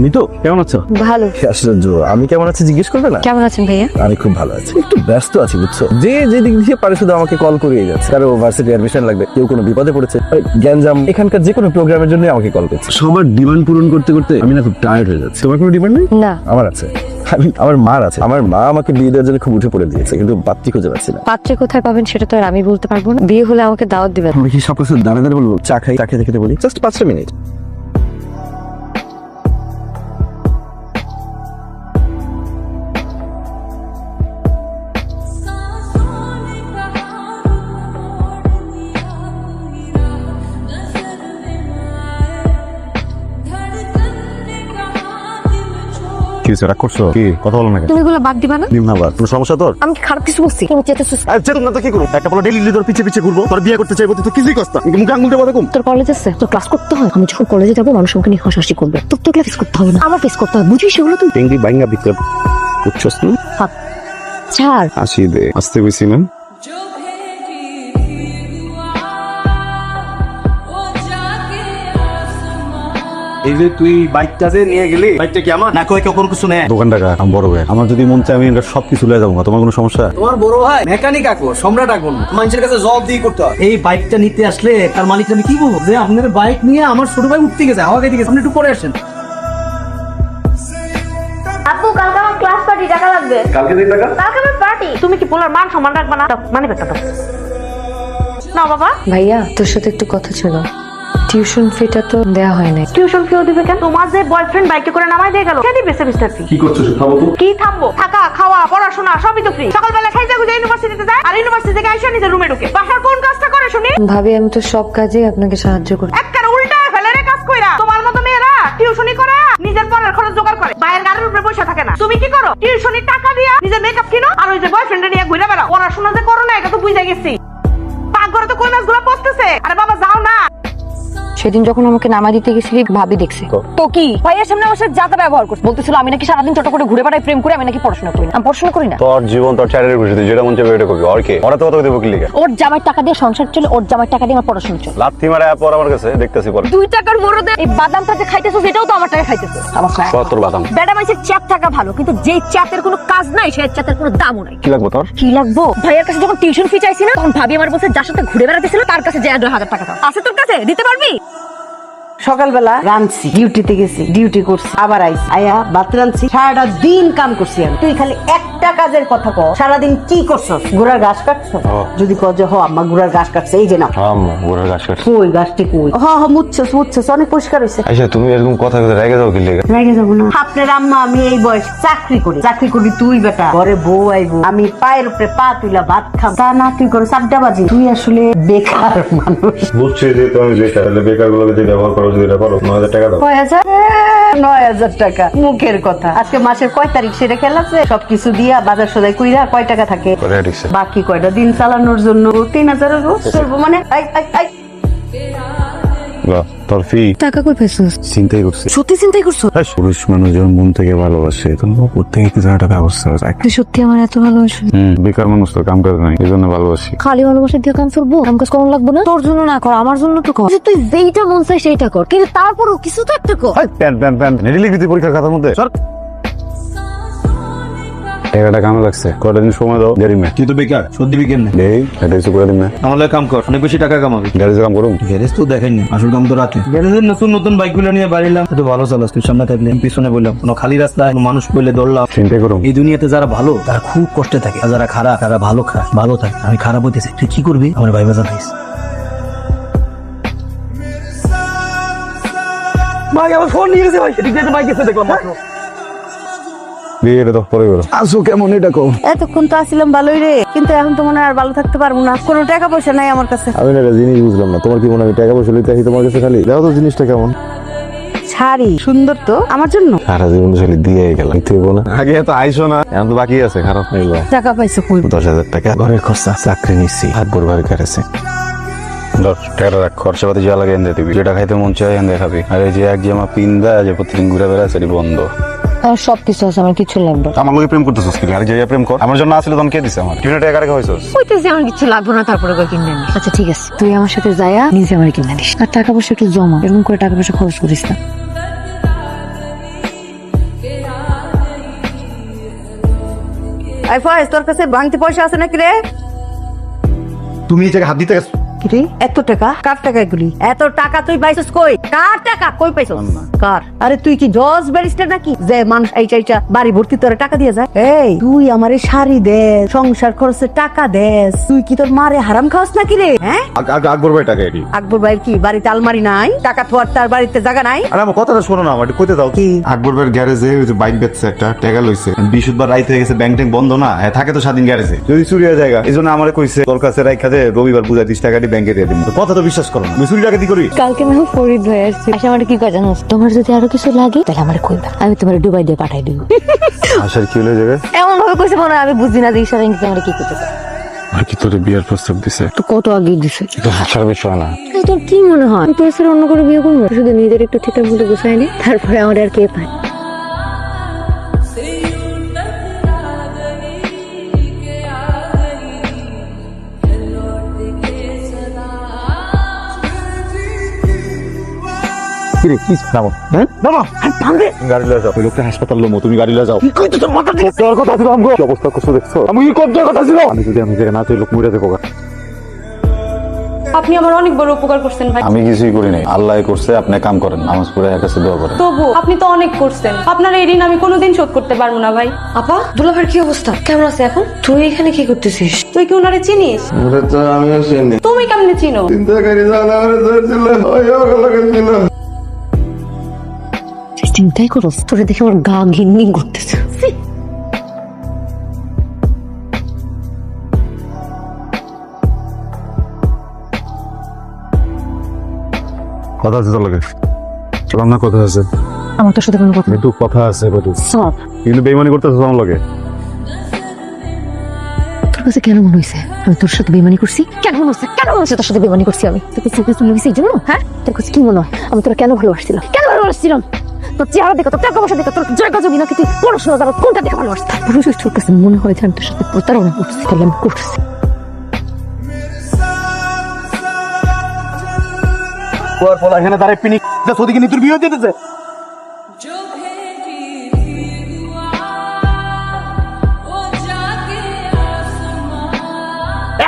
মিতু কেমন আছো? ভালো। আশ্চর্য, আমি কেমন আছি জিজ্ঞেস করবে না? কেমন আছেন ভাইয়া? আমি খুব ভালো আছি, একটু ব্যস্ত আছি বুঝছো। যে যেদিক দিয়ে পারে শুধু আমাকে কল করিয়ে যাচ্ছে, কারো ভার্সিটি অ্যাডমিশন লাগবে, কেউ কোনো বিপদে পড়েছে, গ্যাঞ্জাম, এখানকার যে কোনো প্রোগ্রামের জন্য আমাকে কল করছে। সবার ডিমান্ড পূরণ করতে করতে আমি না খুব টায়ার্ড হয়ে যাচ্ছি। তোমার কোনো ডিমান্ড নেই? না। আমার আছে, আমার মার আছে। আমার মা আমাকে বিয়ে দেওয়ার জন্য খুব উঠে পড়ে দিয়েছে, কিন্তু পাত্রী খুঁজে পাচ্ছি না। পাত্রে কোথায় পাবেন সেটা তো আর আমি বলতে পারবো না। বিয়ে হলে আমাকে দাওয়াত দিবেন। আমি কি সব কিছু দাঁড়ে দাঁড়ে বলবো? চা খাই, চা খেতে খেতে বলি, জাস্ট 5টা মিনিট। কি রাগ করছো? কি কথা বলো না কেন? তুমি এগুলো বাদ দিবা না? নিম না বাদ, কোনো সমস্যা তোর? আমি কি খারাপ কিছু বলছি? তুমি চেতেছিস? চেতন না তো কি করবো? একটা বলো ডেলি তোর পিছে পিছে ঘুরবো, তোর বিয়ে করতে চাইবো, তুই তো কিছুই কষ্ট মুখে আঙুলটা বাঁধা কম। তোর কলেজ আছে, তোর ক্লাস করতে হয়। আমি যখন কলেজে যাবো মানুষ আমাকে নিয়ে হাসাহাসি করবে। তোর তো ফেস করতে হবে না, আমার ফেস করতে হবে। বুঝিস সেগুলো তুই? টেঙ্গি বাইঙ্গা ভিতরে বুঝছস না? ছাড়। আসি দে, আসতে কইছি না। এই যে তুই বাইকটা যে নিয়ে গেলি, বাইকটা কি আমার না? কই কেউ কোনো কিছু নেই? দোকান টাকা আমি বড় ভাই, আমার যদি মন চায় আমি এটা সবকিছু লয়ে যাবো। তোমার কোনো সমস্যা? তোমার বড় ভাই মেকানিক আঁকবো, সম্রাট আঁকবো না, মানুষের কাছে জবাব দিয়ে করতে হয়। এই বাইকটা নিতে আসলে তার মালিক আমি কি বলবো যে আপনার বাইক নিয়ে আমার ছোট ভাই উঠতে গেছে, হাওয়া খেতে গেছে, আপনি একটু পরে আসেন। আপু কালকে আমার ক্লাস পার্টি, টাকা লাগবে। কালকে দিন টাকা? কালকে আমার পার্টি, তুমি কি পোলার মান সম্মান রাখবা না? মানে বেটা দাও না বাবা। ভাইয়া তোর সাথে একটু কথা ছিল। টিউশন ফিটা তো দেয়া হয় নাই। টিউশন ফিও দিবে কেন? তোমার যে বয়ফ্রেন্ড বাইকে করে নামাই দিয়ে গেল, কে দিবে সেমিস্টার ফি? কি করছো? থামো তো। কি থামবো? থাকা খাওয়া পড়াশোনা সবই তো ফ্রি। সকালবেলা খাইতে গুজে ইউনিভার্সিটিতে যায়, আর ইউনিভার্সিটি থেকে আইসা নিজের রুমে ঢুকে। বাসার কোন কাজটা করে শুনি? ভাবি আমি তো সব কাজে আপনাকে সাহায্য করি। একবার উল্টা ফেলে রে কাজ কইরা। তোমার মতো মেয়েরা টিউশনি করে নিজের পড়ার খরচ জোগাড় করে, বাইরের গাড়ির উপরে বসে থাকে না। তুমি কি করো? টিউশনির টাকা দিয়া নিজের মেকআপ কিনো, আর ওই যে বয়ফ্রেন্ড নিয়ে ঘুরে বেড়াও। পড়াশোনা যে করো না এটা তো বুঝে গেছি। পাকঘরে তো কোন মাছগুলো পচতেছে। আরে বাবা যাও না। সেদিন যখন আমাকে নামা দিতে গেছিলি ভাবি দেখছে তো কি ভাইয়ের সামনে আমার সাথে যাতা ব্যবহার করছে। বলতেছিল আমি নাকি সারাদিন ছোট করে ঘুরে বেড়াই, প্রেম করে, আমি নাকি পড়াশোনা করি না। আমি পড়াশোনা করি না। তোর জীবন তোর চারির খুশি, তুই যেটা মন চাইবে এটা করবি। আর কি ওরা তো কথা দেবো কি লিখে? ওর জামাই টাকা দিয়ে সংসার চলে, ওর জামাই টাকা দিয়ে আমার পড়াশোনা চলে। লাথি মারা পর আমার কাছে দেখতেছি পরে। 2 টাকার মরদে এই বাদামটা যে খাইতেছো সেটাও তো আমার টাকা খাইতেছো। আমার তোর বাদাম বেটা মাইসের চ্যাপ টাকা ভালো, কিন্তু যেই চ্যাপের কোনো কাজ নাই সেই চ্যাপের কোনো দামও নাই। কি লাগবে তোর? কি লাগবো? ভাইয়ের কাছে যখন টিউশন ফি চাইছি না, তখন ভাবি আমার বলছে যার সাথে ঘুরে বেড়াতেছিল তার কাছে যে 2,000 টাকা দাও। আছে তোর কাছে? দিতে পারবি? সকালবেলা রাঁধছি, ডিউটিতে গেছি, ডিউটি করছি, আবার আইছি, আয়া ভাত রাঁধছি, সারাটা দিন কাম করছি আমি। তুই খালি একটা কাজের কথা কর, সারাদিন কি করছস? ঘোড়ার ঘাস কাটছস? যদি কর যে হ আম্মা ঘোড়ার ঘাস কাটছে, এই যে না ওরা গাছ কাটছে। কই গাছটি কই? মুচ্ছস অনেক পরিষ্কার হয়েছে। আচ্ছা তুমি এরকম কথা কথা রেগে যাও কি লিখে? রেগে যাবো না। আপনার আম্মা আমি এই বয়স চাকরি করি, তুই বেটা ঘরে বউ আইবো, আমি পায়ের উপরে পা তুইলা ভাত খাম, তা না তুই করে চাপডাবাজি। তুই আসলে বেকার মানুষ। বুঝছি যে তুমি বেকার, বেকার গুলোকে যে ব্যবহার করো সেটা করো। 9,000 টাকা দাও। 9,000 টাকা মুখের কথা। আজকে মাসের কয় তারিখ সেটা খেয়াল আছে? সবকিছু দিয়া বাজার সদাই কইরা কয় টাকা থাকে, বাকি কয়টা দিন চালানোর জন্য 3,000 রোজ চলবো। মানে তোর ফি টাকা কই পেছস? চিন্তাই করছি। সত্যি চিন্তাই করছো? পুরুষ মানুষ যখন মন থেকে ভালোবাসে তখন প্রত্যেকে কিছু একটা ব্যবস্থা হয়ে যায়। তুই সত্যি আমার এত ভালোবাসো? বেকার মানুষ তো কাম কাজ নাই, এই জন্য ভালোবাসি। খালি ভালোবাসা দিয়ে কাম চলবো? কাম কাজ করানো লাগবো না? তোর জন্য না কর, আমার জন্য তো কর। তুই যেইটা মন চাই সেইটা কর, কিন্তু তারপরও কিছু তো একটা কর। প্যান নেডিলি কিছু পরীক্ষার খাতার মধ্যে টাকাটা কামে লাগছে। কয়টা দিন সময় দাও, গাড়ি মে। তুই তো বেকার, সত্যি বিকেন না। এই এটা কিছু করে দিন না। তাহলে কাম কর, অনেক বেশি টাকা কামাবি। গ্যারেজে কাম করুন। গ্যারেজ তো দেখাই না, আসল কাম তো রাতে। গ্যারেজের নতুন নতুন বাইক গুলো নিয়ে বাড়িলাম, তো ভালো চালাস। তুই সামনে থাকলে আমি পিছনে বললাম, কোনো খালি রাস্তায় কোনো মানুষ পড়লে দৌড়লাম। চিন্তা করুন। এই দুনিয়াতে যারা ভালো তারা খুব কষ্টে থাকে, আর যারা খারাপ তারা ভালো থাকে। আমি খারাপ হইতেছি, তুই কি করবি আমার ভাইবা জানাইস। ভাই আমার ফোন নিয়ে গেছে ভাই, এদিক দিয়ে বাইক গেছে দেখলাম মাত্র। বিয়েটা তো পরে গেল। আসো কেমন এটা কম? এতক্ষণ তো আসছিলাম ভালোই রে, কিন্তু এখন তো মনে হয় আর ভালো থাকতে পারবো না। কোনো টাকা পয়সা নাই আমার কাছে। আমি না একটা জিনিস বুঝলাম না, তোমার কি মনে হয় আমি টাকা পয়সা লইতে আসি তোমার কাছে? খালি দেখো তো জিনিসটা কেমন। শাড়ি সুন্দর তো আমার জন্য। সারা জীবন খালি দিয়ে গেলাম, না আগে এত আইসো না, এখন তো বাকি আছে। খারাপ হয়ে গেল। টাকা পাইছো কই? 10,000 টাকা ঘরের খরচা, চাকরি নিচ্ছি, হাত ভর ভাবে কাটেছে। টাকাটা রাখ, খরচা পাতি যা লাগে এনে দিবি, যেটা খাইতে মন চায় এনে খাবি। আর এই যে এক জামা পিন দেয় যে প্রতিদিন ঘুরে বেড়ায় সেটি বন্ধ। আর সবকিছু আছে, আমার কিছু লাগবে। আমার লোকে প্রেম করতেছিস কি? আর যে প্রেম কর, আমার জন্য আসলে তখন কে দিছে? আমার কিনে টাকা রেখা হয়েছিস। কইতেছি আমার কিছু লাগবে না, তারপরে কই কিনে নিস। আচ্ছা ঠিক আছে, তুই আমার সাথে যায়া নিজে আমার কিনে নিস। আর টাকা পয়সা একটু জমা, এরকম করে টাকা পয়সা খরচ করিস না। আই ফয়েজ তোর কাছে ভাঙতি পয়সা আছে নাকি রে? তুমি এই জায়গায় হাত দিতে গেছো? কিরে এত টাকা? কার টাকা এগুলি? এত টাকা তুই পাইছিস কই? কার টাকা কই পাইছিস? কার? আরে তুই কি জজ ব্যারিস্টার নাকি যে মানুষ এইটা বাড়ি ভর্তি তোরে টাকা দিয়ে যায়? এই তুই আমারে শাড়ি দে, সংসার খরচে টাকা দেস, তুই কি তোর মারে হারাম খাওয়াস নাকি রে? হ্যাঁ আকবর ভাই টাকা এটি। আকবর ভাই কি বাড়িতে আলমারি নাই? টাকা থোয়ার তার বাড়িতে জায়গা নাই? আরে আমার কথাটা শোনো না, আমার একটু কইতে দাও। কি? আকবর ভাইয়ের গ্যারেজে ওই যে বাইক বেচছে একটা, টাকা লইছে, বৃহস্পতিবার রাইত হয়ে গেছে, ব্যাংক ট্যাঙ্ক বন্ধ না, হ্যাঁ থাকে তো স্বাধীন গ্যারেজে, যদি চুরি হয়ে যায় এই জন্য আমার কইছে তোর কাছে রাইখা দে, রবিবার পূজা 30 টাকা দিয়ে ব্যাংকে দিয়ে দিন। কথা তো বিশ্বাস করো না, আমি চুরি টাকা দি করি। কালকে আমি ফরিদ ভাই আসছি, আচ্ছা আমার কি জানো, তোমার যদি আরো কিছু লাগে তাহলে আমার কইবা, আমি তোমার দুবাই দিয়ে পাঠাই দিব। আশার কি হলো যাবে? এমন ভাবে কইছে মনে হয় আমি বুঝি না যে ইশারা ইঙ্গিতে আমার কি করতেছে। আর কি তোরে বিয়ার প্রস্তাব দিছে? তো কত আগে দিছে, তো হাসার বিষয় না। তোর কি মনে হয় তোর স্যার অন্য করে বিয়ে করবো? শুধু নিজের একটু ঠিকঠাক মতো গুছাই নি, তারপরে আমার আর কে পায়। কিরে কি নামো? হ্যাঁ নামো, ভাঙবে গাড়ি লয়ে যাও, ওই লোকটা হাসপাতাল লমো, তুমি গাড়ি লয়ে যাও। কি কইতো তোর মাথা ঠিক তোর কথা ছিল আমগো, কি অবস্থা করছো দেখছো? আমি কি করতে কথা ছিল? আমি যদি আমি জায়গা না চাই লোক মরে যাবে। আপনি আমার অনেক বড় উপকার করছেন ভাই। আমি কিছুই করি নাই, আল্লাহ করছে। আপনি কাম করেন, নামাজ পড়ে এর কাছে দোয়া করেন। তবু আপনি তো অনেক করছেন, আপনার এই ঋণ আমি কোনোদিন শোধ করতে পারবো না ভাই। আপা দুলাভাইয়ের কি অবস্থা, কেমন আছে এখন? তুই এখানে কি করতেছিস? তুই কি ওনারে চিনিস? তুমি কেমনে চিনো? চিন্তাই করো, তোরে দেখে আমার গা ঘিনঘিন করতেছে। কথা আছে তোর লাগে? চলাম না, কথা আছে। আমার তোর সাথে কোনো কথা একটু কথা আছে বলি, সব। কিন্তু বেইমানি করতেছ আমার লাগে। তোর কাছে কেন মনে হয়েছে আমি তোর সাথে বেমানি করছি? কেন মনে হচ্ছে, কেন মনে হচ্ছে তোর সাথে বেমানি করছি আমি? তোর কাছে মনে হয়েছে এই জন্য? হ্যাঁ তোর কাছে কি মনে হয় আমি তোরা কেন ভালোবাসছিলাম? কেন ভালোবাসছিলাম? তোর চেহারা দেখো, তোর টাকা পয়সা দেখো, তোর জায়গা জমি নাকি তুই পড়াশোনা দ্বারা কোনটা দেখে ভালোবাসছি? তারপরে যদি তোর কাছে মনে হয় যে আমি তোর সাথে প্রতারণা করছি তাহলে আমি করছি। তোর পোলা এখানে দাঁড়ায় পিনি ওদিকে নিতুর বিয়ে দিতেছে।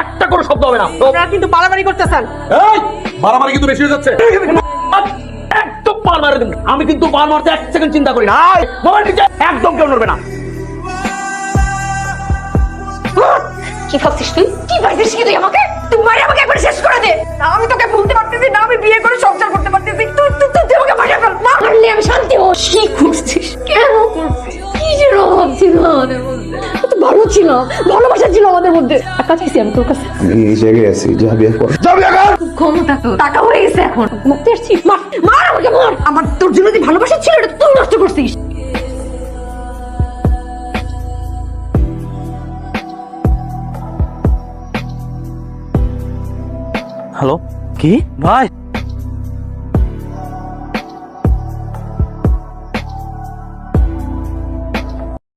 একটা করে শব্দ হবে না। আপনারা কিন্তু বাড়াবাড়ি করতেছেন। এই মারামারি কিন্তু বেশি হয়ে যাচ্ছে। একদম পার মারে দিন, আমি কিন্তু পার মারতে 1 সেকেন্ড চিন্তা করি না। এই মোবাইল নিচে, একদম কেউ নড়বে না। কি ভাবছিস তুই? কি ভাবছিস কি তুই আমাকে? তুই মারি আমাকে একবার শেষ করে দে। আমি তোকে বলতে পারতেছি না আমি বিয়ে করে সংসার করতে পারতেছি। তুই আমাকে মারিয়ে ফেল। মারলে আমি শান্তি হব। কি করছিস? কেন করছিস? কি যে রব ছিল আমাদের মধ্যে? কত ভালো ছিল, ভালোবাসা ছিল আমাদের মধ্যে। টাকা চাইছি আমি তোর কাছে। আমি এই জায়গায় আছি, যা বিয়ে কর। ক্ষমতা তো টাকা হয়ে গেছে এখন। মুক্তি আসছিস, মার মার আমাকে মার। আমার তোর জন্য যে ভালোবাসা ছিল এটা তুই নষ্ট করছিস। হ্যালো, কি ভাই?